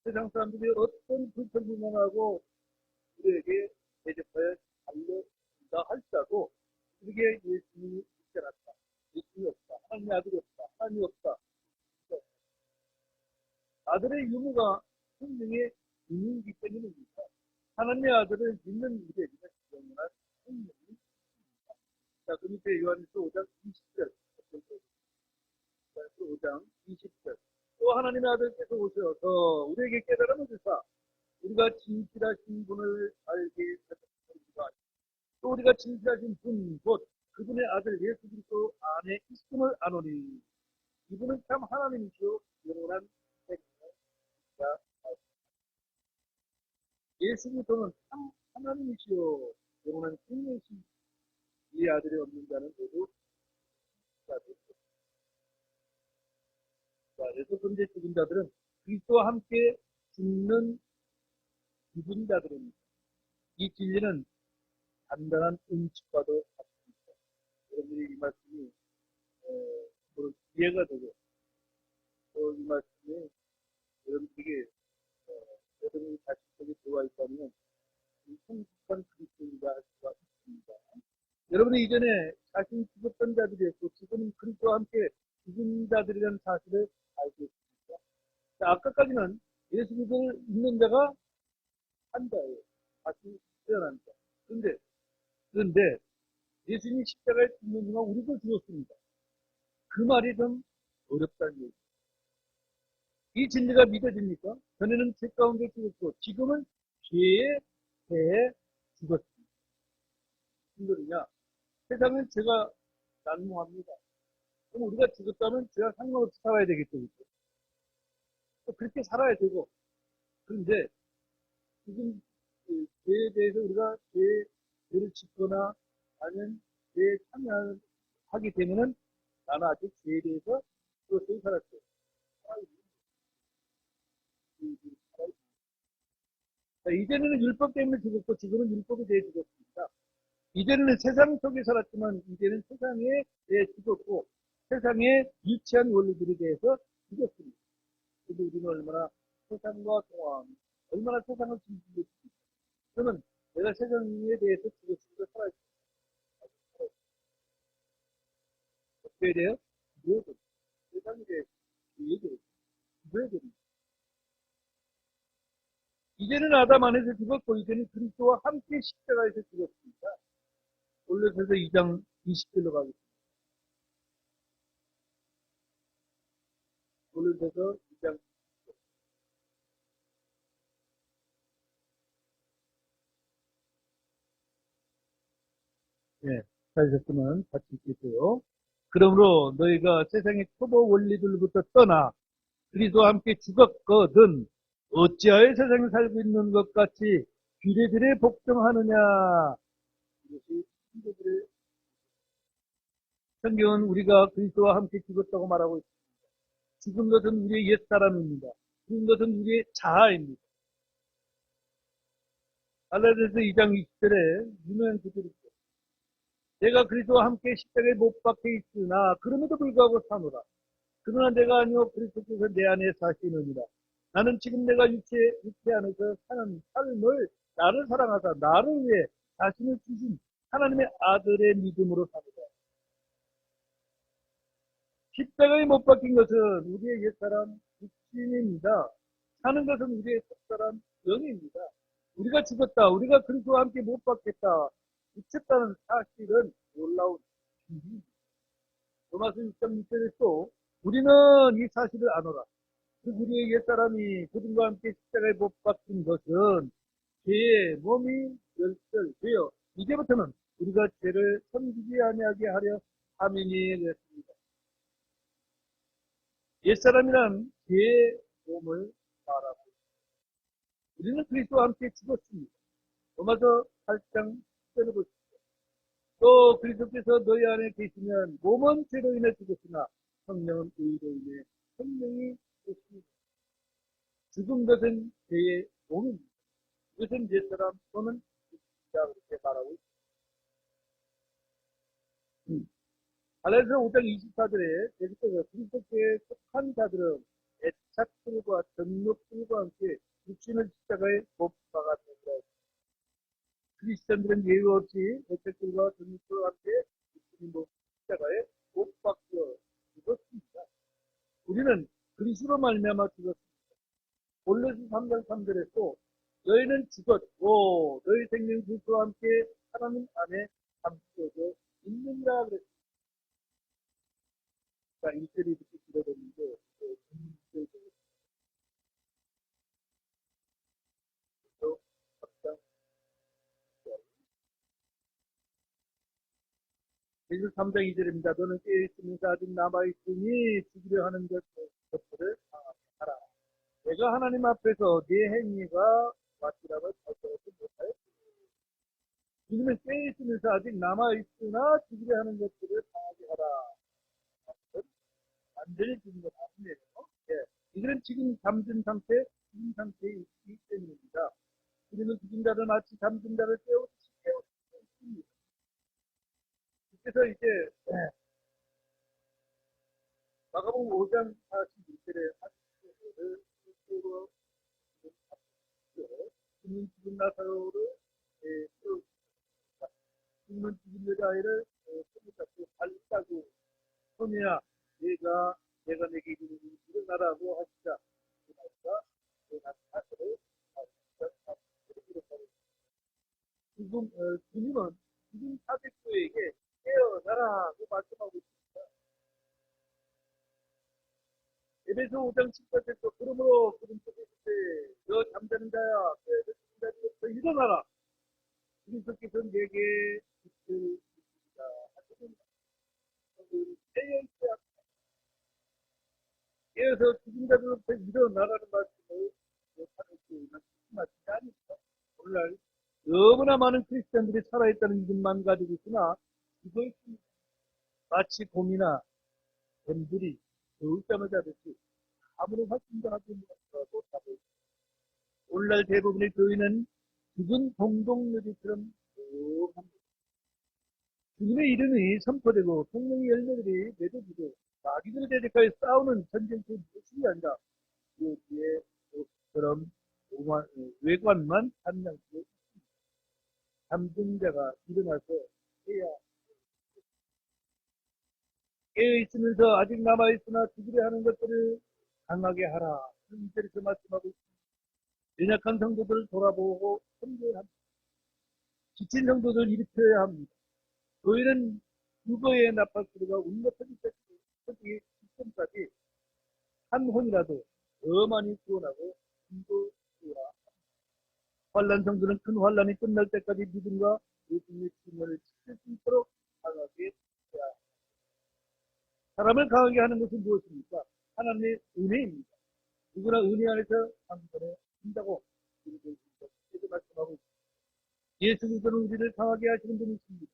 세상 사람들이 어떤 불평불만하고 우리에게 대접하여 알려준다 할지라도 우리에게 예수님이 있지 않았다. 예수님이 없다. 하나님의 아들이 없다. 하나님이 없다. 아들의 유무가 생명의 유무이기 때문입니다. 하나님의 아들을 믿는 우리에게는 영원한 생명이 있습니다. 자, 그 밑에 요한일서 5장 20절. 요한일서 5장 20절. 또 하나님의 아들께서 오셔서 우리에게 깨달음을 주사 우리가 진실하신 분을 알게 하셨습니다. 또 우리가 진실하신 분, 곧 그분의 아들 예수 그리스도 안에 있음을 아노니 이분은 참 하나님이시요 영원한 생명자. 예수 그리스도는 참 하나님이시요 영원한 생명이신 이 아들이 없는 자는 모두 자들. 자, 여섯 번째 죽은 자들은 그리스도와 함께 죽는 죽은 자들입니다. 이 진리는 단단한 음식과도 같습니다. 여러분들이 이 말씀이 이해가 되고 또 이 말씀이 여러분들에게 여러분이 자신에게 들어와 있다면 성숙한 그리스도인가 할 수가 있습니다. 여러분이 이전에 자신 죽었던 자들이었고 지금은 그리스도와 함께 죽은 자들이라는 사실을 알고 있습니다. 자, 아까까지는 예수 그리스도를 믿는 자가 한 자예요. 다시 태어난 자. 그런데 예수님이 십자가에 죽는 순간 우리도 죽었습니다. 그 말이 좀 어렵다는 얘기죠. 이 진리가 믿어집니까? 전에는 죄 가운데 죽었고 지금은 죄의 배에 죽었습니다. 무슨 소리냐? 세상은 죄가 난무합니다. 그럼 우리가 죽었다면 죄와 상관없이 살아야 되겠죠. 또 그렇게 살아야 되고 그런데 지금 그 죄에 대해서 우리가 죄를 짓거나 아니면 죄에 참여하게 되면은 나는 아직 죄에 대해서 그것을 살았어요. 이전에는 율법 때문에 죽었고 지금은 율법에 대해 죽었습니다. 이전에는 세상 속에 살았지만 이제는 세상에 대해 죽었고 세상의 유치한 원리들에 대해서 죽었습니다. 근데 우리는 얼마나 세상과 통화하며 얼마나 세상을 즐기고 있습니다. 저는 내가 세상에 대해서 죽었으니까 살아있습니다. 어떻게 해야 돼요? 죽어야 됩니다. 세상에 대해서 죽어야 됩니다. 이제는 아담 안에서 죽었고 이제는 그리스도와 함께 십자가에서 죽었습니다. 골로새서 2장 20절로 가겠습니다. 골로새서 2장 네, 찾으셨으면 같이 읽겠어요. 그러므로 너희가 세상의 초보 원리들부터 떠나 그리스도와 함께 죽었거든 어찌하여 세상에 살고 있는 것 같이 규례들에 복종하느냐. 이것이 규례들의 성경은 우리가 그리스도와 함께 죽었다고 말하고 있습니다. 죽은 것은 우리의 옛사람입니다. 죽은 것은 우리의 자아입니다. 갈라디아서 2장 20절에 유명한 구절이 있어요. 내가 그리스도와 함께 십자가에 못 박혀 있으나 그럼에도 불구하고 사노라. 그러나 내가 아니요 그리스도께서 내 안에 사시느니라. 나는 지금 내가 육체 안에서 사는 삶을 나를 사랑하사 나를 위해 자신을 주신 하나님의 아들의 믿음으로 사노라. 십자가에 못 박힌 것은 우리의 옛사람 육신입니다. 사는 것은 우리의 첫사람 영입니다. 우리가 죽었다. 우리가 그리스도와 함께 못 박혔다. 미쳤다는 사실은 놀라운 진리입니다. 로마서 6장 6절에 또 우리는 이 사실을 아노라. 우리의 옛사람이 그분과 함께 십자가에 못 박힌 것은 죄의 몸이 멸절되어 이제부터는 우리가 죄를 섬기지 아니하게 하려 함이니 그랬습니다. 옛사람이란 죄의 몸을 말하고 우리는 그리스도와 함께 죽었습니다. 로마서 8장 10절을 보십시오. 또 그리스도께서 너희 안에 계시면 몸은 죄로 인해 죽었으나 성령은 의로 인해 생명이 되십니다. 죽은 것은 죄의 몸입니다. 이것은 옛사람 또는 육신이다 그렇게 말하고 있습니다. 갈라디아서 5장 24절에 계속해서 그리스도께 속한 자들은 애착들과 전력들과 함께 육신을 십자가에 못 박았느니라. 크리스천들은 예외 없이 애착들과 전력들과 함께 육신이 십자가에 못 박혀 죽었습니다. 우리는 그리스도로 말미암아 죽었습니다. 골로새 3장 3절에 또 너희는 죽었고 너희 생명 그리스도와 함께 하나님 안에 감추어져 있느니라 그랬습니다. 자, 1절이 이렇게 길어졌는데 2절이 또 각각 예수 3장 2절입니다. 너는 깨어있으면서 아직 남아있으니 죽으려 하는 것들을 하라. 내가 하나님 앞에서 네 행위가 맞지라고 결정하지 못하여 지금은 깨어있으면서 아직 남아있으나 죽으려 하는 것들을 당하게 하라. 완전히 죽은 건 아니에요. 예. 이들은 지금 잠든 상태, 죽은 상태에 있기 때문입니다. 우리는 죽은 자를 마치 잠든 자를 깨우듯이 있습니다. 그래서 이제 마가복음 5장 41절에 하나님을 스스로 죽은 나사로를 죽는 죽은 여자아이를 손을 잡고 발리다고 손이야 내가 내게 이르는 일어나라고 하시자 그날과 그 사실을 주님은 죽은 사백구에게 깨어나라고 말씀하고 있습니다. 에베소 5장 18절도 그러므로 그런 속에 있을 때너 잠자는 자야 죽은 자들로부터 일어나라 그리스도께서 내게 빛을 주시리라 하시는 깨어있어야 깨어서 죽은 자들로부터 일어나라는 말씀을 하는 수 있는 말씀이 아닙니다. 오늘날 너무나 많은 크리스천들이 살아있다는 믿음만 가지고 있으나 이것이 마치 곰이나 뱀들이 겨울잠을 자듯이 아무런 확신도 하지 못하고 자고 있습니다. 오늘날 대부분의 교인은 죽은 동동묘지처럼 조용합니다. 주님의 이름이 선포되고 성령의 열매들이 맺어지고 마귀들을 대적하여 싸우는 전쟁터의 모습이 아니라 그 뒤에 그런 외관만 한양치고 잠든 자가 일어나서 해야 깨어있으면서 아직 남아있으나 죽으려 하는 것들을 강하게 하라. 이절에서 말씀하고 있습니다. 연약한 성도들을 돌아보고 섬겨야 합니다. 지친 성도들을 일으켜야 합니다. 교회는 유거의 나팔소리가 울려 터질 직전까지 한 혼이라도 더 많이 구원하고 인도해야 환란 성도는 큰 환란이 끝날 때까지 믿음과 예수님의 증언을 지킬 수 있도록 강하게 해야 합니다. 사람을 강하게 하는 것은 무엇입니까? 하나님의 은혜입니다. 누구나 은혜 안에서 한번에 한다고 그리스도 말씀하고 있습니다. 예수 그리스도는 우리를 강하게 하시는 분이십니다.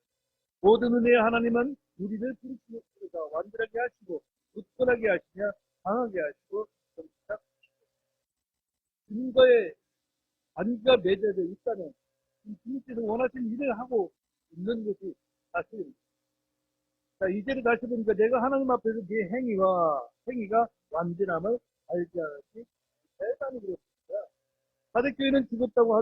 모든 은혜의 하나님은 우리를 부르시면서 완전하게 하시고 굳건하게 하시며 강하게 하시고 정착시키시고 증거에 관계가 맺어져 있다면 주님께서 원하신 일을 하고 있는 것이 사실입니다. 자, 이제는 다시 보니까 내가 하나님 앞에서 네 행위가 완전함을 알지 않았지 대단히 그렇습니다. 사대교회는 죽었다고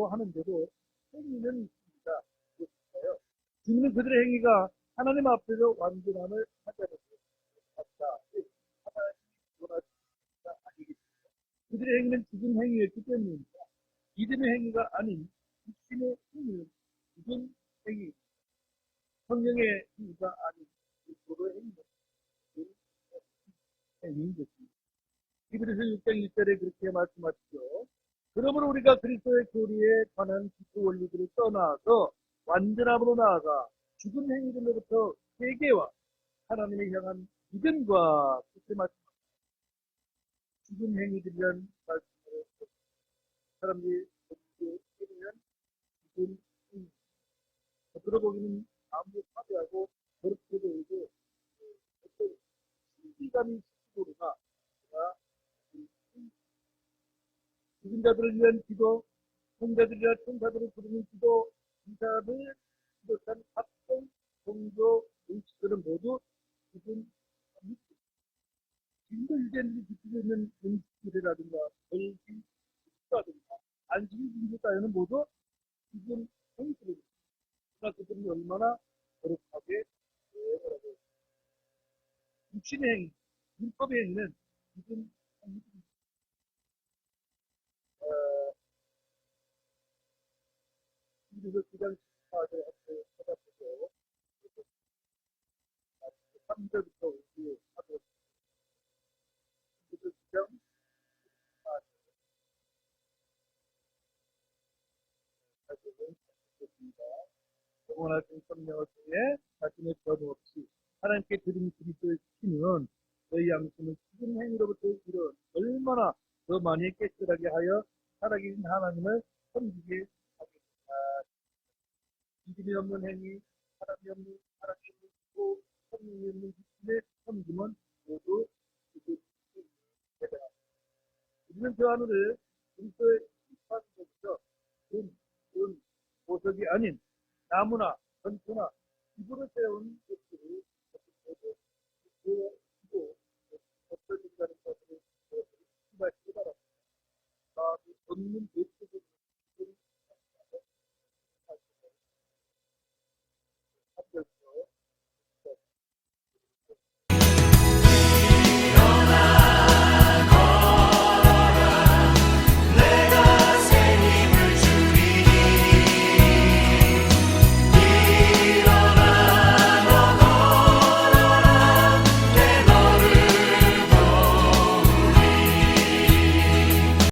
하는데도 행위는 있습니다. 그렇습니다요. 주님은 그들의 행위가 하나님 앞에서 완전함을 하자는 것입니다. 하나님이 원하시는 아니겠습니까? 그들의 행위는 죽은 행위였기 때문입니다. 믿음의 행위가 아닌 육신의 행위는 죽은 행위, 성령의 행위가 아닌 도로의 행위인 것입니다. 히브리서 6장 1절에 그렇게 말씀하시죠. 그러므로 우리가 그리스도의 교리에 관한 기초 원리들을 떠나서 완전함으로 나아가 죽은 행위들로부터 회개와 하나님을 향한 믿음과 그렇게 말씀합니다. 죽은 행위들이란 말씀을 사람들이 해보면 죽은 행위 들어보기는 아무리 파괴하고 그렇게 보이고 어떤 신비감이 있을지 모르나 죽은 자들을 위한 기도, 성자들이나 천사들을 부르는 기도, 기사를 비롯한 합동 종교 의식들은 모두 죽은 지금도 유대인들이 지키고 있는 음식들이라든가 벌기, 축사든가 안식일 중주 따위는 모두 죽은 행위들입니다. 그러나 그들이 얼마나 거룩하게 뭐라고 육신의 행위, 율법의 행위는 죽은 행위들입니다. 그래서 기장 14절에 함께 찾아보고 3절부터 우리 하도록 그래서 기장 14절을 가지고 있습니다. 영원하신 성령을 통해 자신의 변함없이 하나님께 드린 그리스도의 피는 저희 양심을 죽은 행위로부터 이런 얼마나 더 많이 깨끗하게 하여 살아계신 하나님을 섬기게 하겠습니다. 믿음이 없는 행위, 사랑이 없는 사랑이 없는 또 성령이 없는 믿음의 섬김은 모두 되다. 우리는 저 하늘을 그리스도의 입판으로부터 보석이 아닌 나무나 전초나 집으로 세운